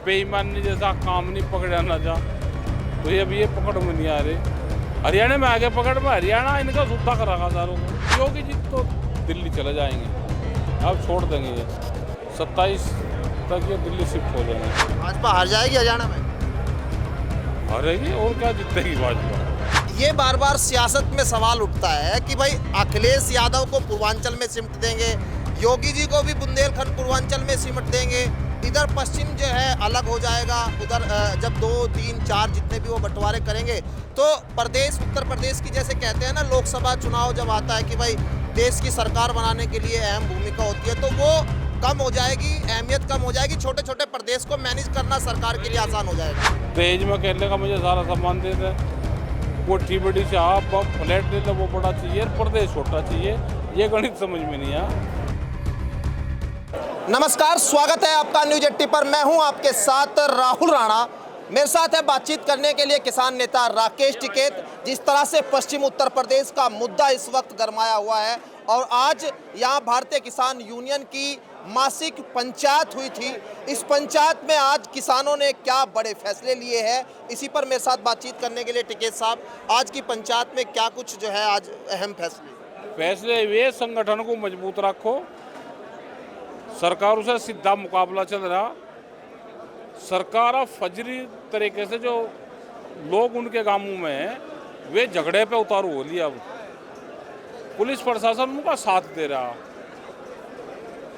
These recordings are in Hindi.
बेईमानी जैसा काम नहीं पकड़ा ना जा, तो ये अभी ये पकड़ में नहीं आ रहे। हरियाणा में आगे पकड़ में, हरियाणा इनका सुद्धा कर रखा सारों को। योगी जी तो दिल्ली चले जाएंगे, अब छोड़ देंगे ये 27 तक ये दिल्ली शिफ्ट हो जाएंगे। भाजपा हार जाएगी हरियाणा में। हारेगी और क्या, जीतेगी भाजपा। ये बार बार सियासत में सवाल उठता है कि भाई अखिलेश यादव को पूर्वांचल में सिमट देंगे, योगी जी को भी बुंदेलखंड पूर्वांचल में सिमट देंगे, इधर पश्चिम जो है अलग हो जाएगा, उधर जब 2, 3, 4 जितने भी वो बंटवारे करेंगे तो प्रदेश, उत्तर प्रदेश की जैसे कहते हैं ना, लोकसभा चुनाव जब आता है कि भाई देश की सरकार बनाने के लिए अहम भूमिका होती है, तो वो कम हो जाएगी, अहमियत कम हो जाएगी, छोटे छोटे प्रदेश को मैनेज करना सरकार के लिए आसान हो जाएगा। दहेज में कहने का मुझे सारा सामान दे दे, कोठी बड़ी से आप फ्लैट ले लो, वो बड़ा चाहिए, प्रदेश छोटा चाहिए, ये गणित समझ में नहीं आया। नमस्कार, स्वागत है आपका न्यूज 80 पर। मैं हूं आपके साथ राहुल राणा। मेरे साथ है बातचीत करने के लिए किसान नेता राकेश टिकैत। जिस तरह से पश्चिम उत्तर प्रदेश का मुद्दा इस वक्त गरमाया हुआ है और आज यहां भारतीय किसान यूनियन की मासिक पंचायत हुई थी, इस पंचायत में आज किसानों ने क्या बड़े फैसले लिए हैं, इसी पर मेरे साथ बातचीत करने के लिए टिकैत साहब, आज की पंचायत में क्या कुछ जो है आज अहम फैसले वे, संगठन को मजबूत रखो, सरकारों से सीधा मुकाबला चल रहा, सरकार अब फजरी तरीके से जो लोग उनके गांवों में हैं वे झगड़े पे उतारू हो लिया। अब पुलिस प्रशासन उनका साथ दे रहा।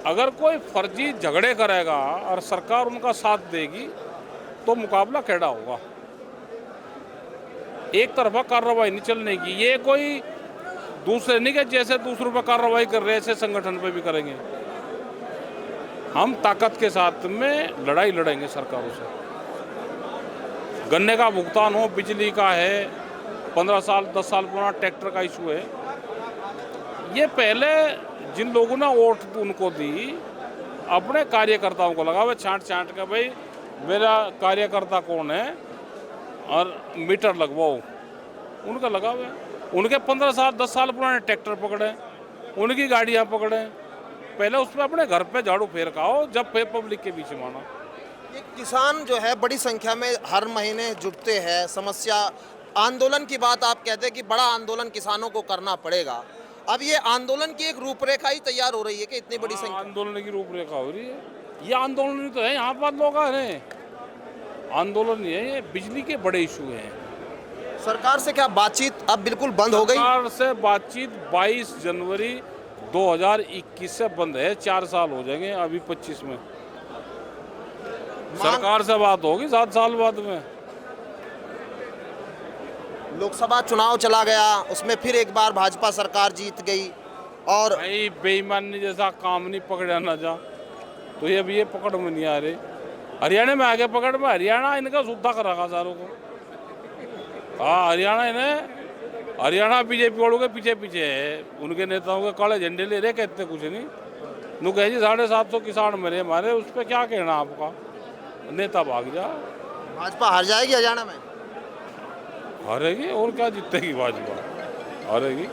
अगर कोई फर्जी झगड़े करेगा और सरकार उनका साथ देगी तो मुकाबला कैसा होगा। एक तरफा कार्रवाई नहीं चलने की, ये कोई दूसरे नहीं कि जैसे दूसरों पर कार्रवाई कर रहे ऐसे संगठन पे भी करेंगे। हम ताकत के साथ में लड़ाई लड़ेंगे सरकारों से। गन्ने का भुगतान हो, बिजली का है, 15 साल 10 साल पुराना ट्रैक्टर का इशू है। ये पहले जिन लोगों ने वोट उनको दी, अपने कार्यकर्ताओं को लगा हुआ छांट छांट के, भाई मेरा कार्यकर्ता कौन है और मीटर लगवाओ, उनका लगा हुआ है। उनके 15 साल 10 साल पुराने ट्रैक्टर पकड़े, उनकी गाड़ियाँ पकड़े, पहले उसमें अपने घर पे झाड़ू फेर का हो, जब फिर पब्लिक के बीच माना। ये किसान जो है बड़ी संख्या में हर महीने जुटते हैं, समस्या आंदोलन की बात आप कहते हैं कि बड़ा आंदोलन किसानों को करना पड़ेगा। अब ये आंदोलन की एक रूपरेखा ही तैयार हो रही है कि इतनी बड़ी संख्या आंदोलन की रूपरेखा हो रही है। ये आंदोलन ही तो है, यहाँ पर लोग आ रहे हैं, आंदोलन नहीं है, ये बिजली के बड़े इशू हैं। सरकार से क्या बातचीत अब बिल्कुल बंद हो गई? सरकार से बातचीत 22 जनवरी 2021 से बंद है, 4 साल हो जाएंगे अभी 25 में। सरकार से बात होगी 7 साल बाद में। लोकसभा चुनाव चला गया, उसमें फिर एक बार भाजपा सरकार जीत गई और भाई बेईमानी जैसा काम नहीं पकड़ा ना जा, तो ये अभी ये पकड़ में नहीं आ रहे। हरियाणा में आगे पकड़ में, हरियाणा इनका सुद्धा कर रखा सारों को। हाँ, हरियाणा इन्हें, हरियाणा बीजेपी वालों के पीछे पीछे है, उनके नेताओं के काले झंडे ले रहे, कहते कुछ नहीं। नु कहे जी 750 किसान मरे हमारे, उस पर क्या कहना आपका, नेता भाग जा। भाजपा हार जाएगी हरियाणा में। हारेगी और क्या, जीतेगी भाजपा, हारेगी।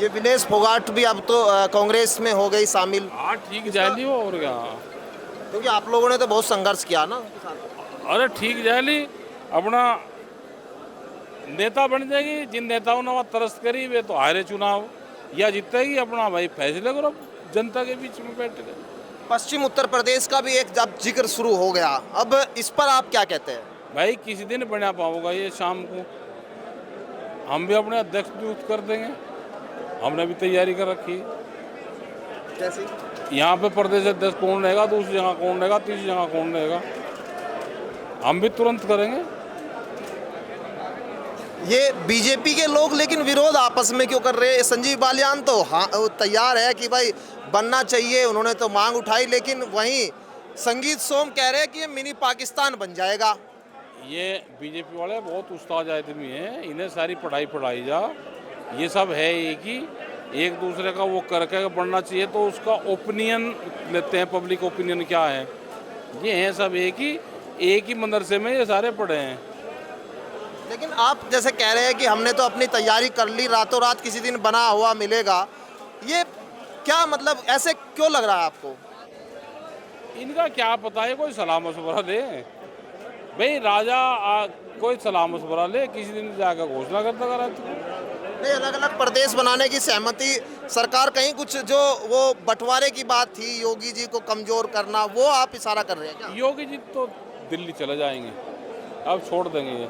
ये विनेश फोगाट भी अब तो कांग्रेस में हो गई शामिल। हाँ ठीक जाएली वो, और क्या, क्योंकि आप लोगों ने तो बहुत संघर्ष किया ना। अरे ठीक जाएली, अपना नेता बन जाएगी। जिन नेताओं ने वहाँ तरस करी वे तो हारे चुनाव, या जीतेगी। अपना भाई फैसले करो जनता के बीच में बैठ के। पश्चिम उत्तर प्रदेश का भी एक जब जिक्र शुरू हो गया, अब इस पर आप क्या कहते हैं? भाई किसी दिन बना पाओगा ये, शाम को हम भी अपने अध्यक्ष नियुक्त कर देंगे, हमने भी तैयारी कर रखी है। कैसे? यहाँ पे प्रदेश अध्यक्ष कौन रहेगा, दूसरी जगह कौन रहेगा, तीसरी जगह कौन रहेगा, हम भी तुरंत करेंगे। ये बीजेपी के लोग लेकिन विरोध आपस में क्यों कर रहे हैं? संजीव बालियान तो हाँ तैयार है कि भाई बनना चाहिए, उन्होंने तो मांग उठाई, लेकिन वहीं संगीत सोम कह रहे हैं कि ये मिनी पाकिस्तान बन जाएगा। ये बीजेपी वाले बहुत उस्ताद आदमी हैं, इन्हें सारी पढ़ाई जा, ये सब है एक दूसरे का वो करके बढ़ना चाहिए, तो उसका ओपिनियन लेते हैं, पब्लिक ओपिनियन क्या है। ये हैं सब एक ही मदरसे में ये सारे पढ़े हैं। लेकिन आप जैसे कह रहे हैं कि हमने तो अपनी तैयारी कर ली, रातों रात किसी दिन बना हुआ मिलेगा, ये क्या मतलब, ऐसे क्यों लग रहा है आपको? इनका क्या पता है, कोई सलाह मशवरा दे भाई। राजा कोई सलाह मशवरा ले, किसी दिन जाकर घोषणा करता करा तो। नहीं, अलग अलग प्रदेश बनाने की सहमति सरकार, कहीं कुछ जो वो बंटवारे की बात थी, योगी जी को कमजोर करना, वो आप इशारा कर रहे हैं क्या? योगी जी तो दिल्ली चले जाएंगे, अब छोड़ देंगे ये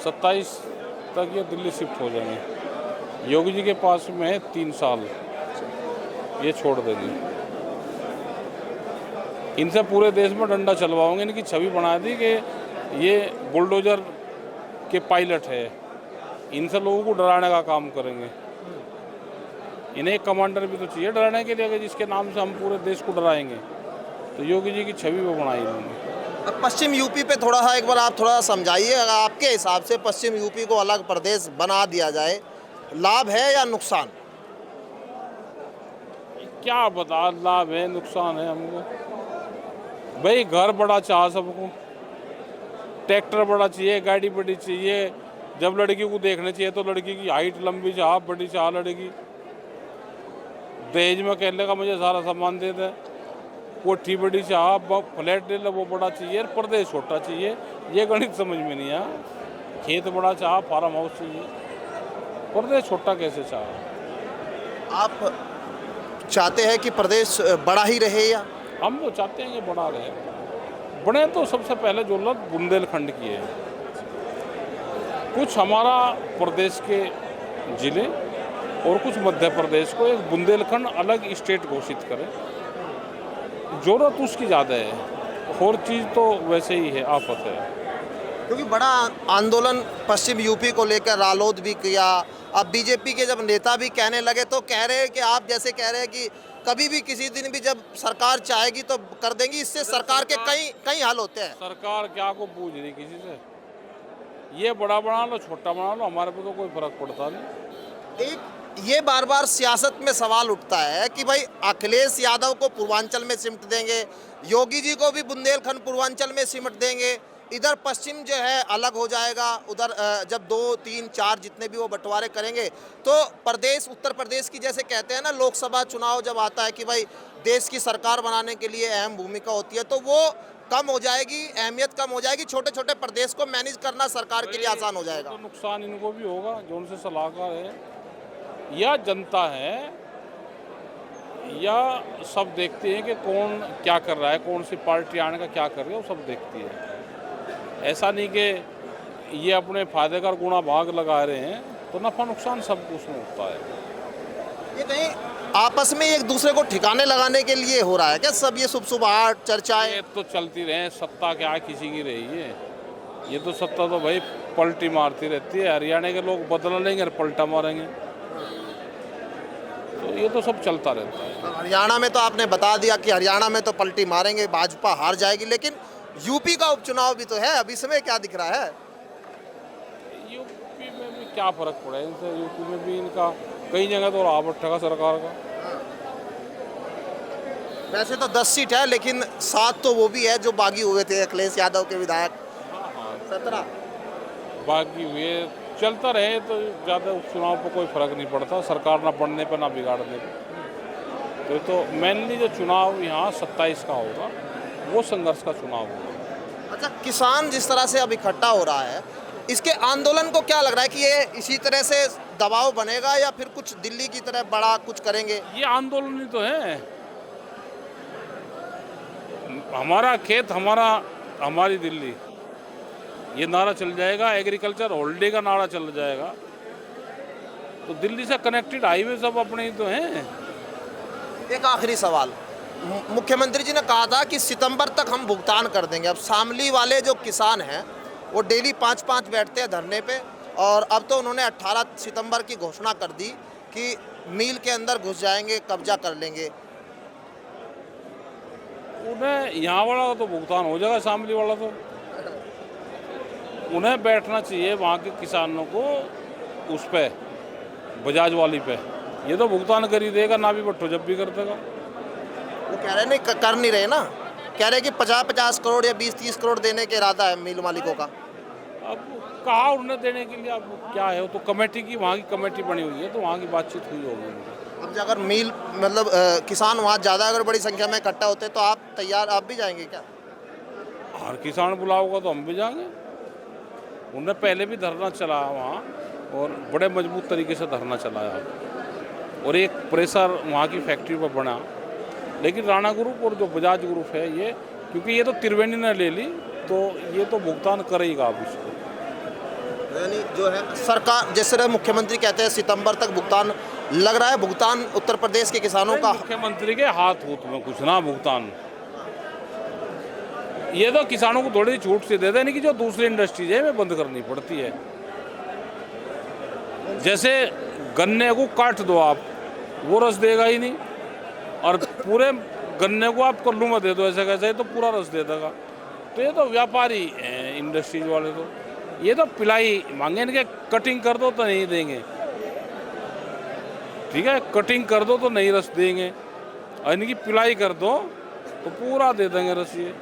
27 तक ये दिल्ली शिफ्ट हो जाएंगे। योगी जी के पास में है 3 साल, ये छोड़ देंगे। इनसे पूरे देश में डंडा चलवाओगे, इनकी छवि बना दी कि ये बुलडोजर के पायलट है, इनसे लोगों को डराने का काम करेंगे। इन्हें एक कमांडर भी तो चाहिए डराने के लिए, अगर जिसके नाम से हम पूरे देश को डराएंगे। तो योगी जी की छवि वो बनाई इन्होंने। अब पश्चिम यूपी पे थोड़ा सा एक बार आप थोड़ा समझाइए, अगर आपके हिसाब से पश्चिम यूपी को अलग प्रदेश बना दिया जाए, लाभ है या नुकसान? क्या बता, लाभ है नुकसान है हमको भाई। घर बड़ा चाह सबको, ट्रैक्टर बड़ा चाहिए, गाड़ी बड़ी चाहिए। जब लड़की को देखने चाहिए तो लड़की की हाइट लंबी चाह, बड़ी चाह लड़की। दहेज में कहने का मुझे सारा सामान दे दे, कोठी बड़ी चाह, फ्लैट ले लो वो बड़ा चाहिए, प्रदेश छोटा चाहिए। ये गणित समझ में नहीं आया। खेत बड़ा चाह, फार्म हाउस चाहिए, प्रदेश छोटा कैसे चाह? आप चाहते हैं कि प्रदेश बड़ा ही रहे या? हम तो चाहते हैं कि बड़ा रहे। बने तो सबसे पहले जो लत बुंदेलखंड की है, कुछ हमारा प्रदेश के जिले और कुछ मध्य प्रदेश को एक बुंदेलखंड अलग स्टेट घोषित करें। जरूरत उसकी ज़्यादा है, और चीज़ तो वैसे ही है, आफत है। क्योंकि बड़ा आंदोलन पश्चिम यूपी को लेकर रालोद भी किया। अब बीजेपी के जब नेता भी कहने लगे तो कह रहे हैं कि आप जैसे कह रहे हैं कि कभी भी किसी दिन भी जब सरकार चाहेगी तो कर देंगी। इससे सरकार के कई हल होते हैं। सरकार क्या को पूछ रही किसी से? ये बड़ा बना लो, छोटा बना लो, हमारे पे तो कोई फर्क पड़ता नहीं। एक ये बार बार सियासत में सवाल उठता है कि भाई अखिलेश यादव को पूर्वांचल में सिमट देंगे, योगी जी को भी बुंदेलखंड पूर्वांचल में सिमट देंगे, इधर पश्चिम जो है अलग हो जाएगा। उधर जब 2, 3, 4 जितने भी वो बंटवारे करेंगे तो प्रदेश, उत्तर प्रदेश की जैसे कहते हैं ना, लोकसभा चुनाव जब आता है कि भाई देश की सरकार बनाने के लिए अहम भूमिका होती है, तो वो कम हो जाएगी, अहमियत कम हो जाएगी। छोटे छोटे प्रदेश को मैनेज करना सरकार के लिए आसान हो जाएगा। तो नुकसान इनको भी होगा, जो उनसे सलाहकार है या जनता है, या सब देखते हैं कि कौन क्या कर रहा है, कौन सी पार्टी आने का क्या कर रही है, वो सब देखती है। ऐसा नहीं कि ये अपने फायदे का गुणा भाग लगा रहे हैं, तो नफा नुकसान सब कुछ में होता है। ये कहीं आपस में एक दूसरे को ठिकाने लगाने के लिए हो रहा है क्या सब ये सुबह चर्चाएं? ये तो चलती रहे, सत्ता क्या किसी की रही है। ये तो सत्ता तो भाई पलटी मारती रहती है। हरियाणा के लोग बदला लेंगे और पलटा मारेंगे, तो ये तो सब चलता रहता है। हरियाणा में तो आपने बता दिया कि हरियाणा में तो पलटी मारेंगे, भाजपा हार जाएगी, लेकिन यूपी का उपचुनाव भी तो है। अभी समय क्या दिख रहा है? यूपी में भी क्या फर्क पड़ा है इनसे? यूपी में भी इनका कई जगह तो राह भट्टा सरकार का। वैसे तो 10 सीट है, लेकिन 7 तो वो भी है जो बागी हुए थे, अखिलेश यादव के विधायक। 17 बागी हुए, चलता रहे तो ज़्यादा उपचुनाव पर कोई फर्क नहीं पड़ता, सरकार ना बढ़ने पर ना बिगाड़ने पर। तो मेनली जो चुनाव यहाँ 27 का होगा, वो संघर्ष का चुनाव होगा। अच्छा, किसान जिस तरह से अब इकट्ठा हो रहा है, इसके आंदोलन को क्या लग रहा है कि ये इसी तरह से दबाव बनेगा या फिर कुछ दिल्ली की तरह बड़ा कुछ करेंगे? ये आंदोलन ही तो है। हमारा खेत हमारी दिल्ली, ये नारा चल जाएगा। एग्रीकल्चर हॉलिडे का नारा चल जाएगा। तो दिल्ली से कनेक्टेड हाईवे सब अपने ही तो हैं। एक आखिरी सवाल, मुख्यमंत्री जी ने कहा था कि सितंबर तक हम भुगतान कर देंगे। अब शामली वाले जो किसान हैं वो डेली 5-5 बैठते हैं धरने पे, और अब तो उन्होंने 18 सितंबर की घोषणा कर दी कि मील के अंदर घुस जाएंगे, कब्जा कर लेंगे। उन्हें यहाँ वाला तो भुगतान हो जाएगा, शामली वाला तो उन्हें बैठना चाहिए वहाँ के किसानों को उस पे, बजाज वाली पे। ये तो भुगतान कर ही देगा, ना भी बट्टो जब भी कर देगा। वो कह रहे नहीं, कर नहीं रहे ना, कह रहे कि 50-50 करोड़ या 20-30 करोड़ देने के इरादा है मिल मालिकों का। अब कहा उन्हें देने के लिए, अब क्या है, वो तो कमेटी की, वहाँ की कमेटी बनी हुई है, तो वहाँ की बातचीत हुई होगी। अब अगर मील मतलब किसान वहाँ ज़्यादा अगर बड़ी संख्या में इकट्ठा होते तो आप भी जाएंगे क्या? हर किसान बुलाओगा तो हम भी जाएंगे। उनने पहले भी धरना चलाया वहाँ और बड़े मजबूत तरीके से धरना चलाया और एक प्रेशर वहाँ की फैक्ट्री पर बना। लेकिन राणा ग्रुप और जो बजाज ग्रुप है ये, क्योंकि ये तो त्रिवेणी ने ले ली तो ये तो भुगतान करेगा अब इसको। यानी जो है सरकार, जैसे मुख्यमंत्री कहते हैं सितंबर तक भुगतान, लग रहा है भुगतान उत्तर प्रदेश के किसानों का मुख्यमंत्री के हाथ होत में कुछ ना भुगतान, ये तो किसानों को थोड़ी छूट से दे देने की, जो दूसरी इंडस्ट्रीज है वे बंद करनी पड़ती है। जैसे गन्ने को काट दो आप, वो रस देगा ही नहीं, और पूरे गन्ने को आप कल्लू में दे दो ऐसे कैसे, तो पूरा रस दे देगा। तो ये तो व्यापारी हैं इंडस्ट्रीज वाले, तो ये तो पिलाई मांगे, इनके कटिंग कर दो तो नहीं देंगे, ठीक है, कटिंग कर दो तो नहीं रस देंगे, और इनकी पिलाई कर दो तो पूरा दे देंगे रस। ये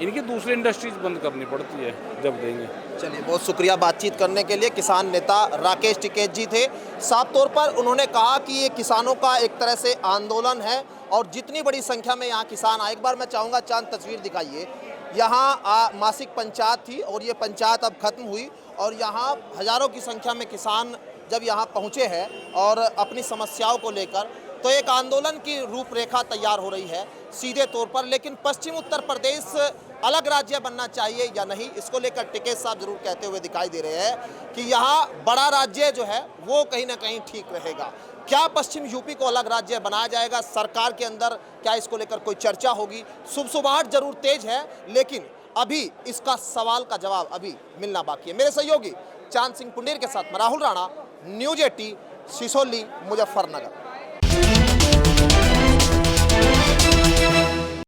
इनकी दूसरी इंडस्ट्रीज बंद करनी पड़ती है जब देंगे। चलिए, बहुत शुक्रिया बातचीत करने के लिए। किसान नेता राकेश टिकैत जी थे। साफ तौर पर उन्होंने कहा कि ये किसानों का एक तरह से आंदोलन है और जितनी बड़ी संख्या में यहाँ किसान आए। एक बार मैं चाहूँगा चांद तस्वीर दिखाइए। यहाँ मासिक पंचायत थी और ये पंचायत अब खत्म हुई और यहाँ हजारों की संख्या में किसान जब यहाँ पहुँचे हैं और अपनी समस्याओं को लेकर, तो एक आंदोलन की रूपरेखा तैयार हो रही है सीधे तौर पर। लेकिन पश्चिम उत्तर प्रदेश अलग राज्य बनना चाहिए या नहीं, इसको लेकर टिकैत साहब जरूर कहते हुए दिखाई दे रहे हैं कि यहाँ बड़ा राज्य जो है वो कहीं ना कहीं ठीक रहेगा। क्या पश्चिम यूपी को अलग राज्य बनाया जाएगा सरकार के अंदर, क्या इसको लेकर कोई चर्चा होगी? सुबसुबाहट जरूर तेज है, लेकिन अभी इसका सवाल का जवाब अभी मिलना बाकी है। मेरे सहयोगी चांद सिंह पुंडेर के साथ मैं राहुल राणा, न्यूज़ 18, सिसोली, मुजफ्फरनगर।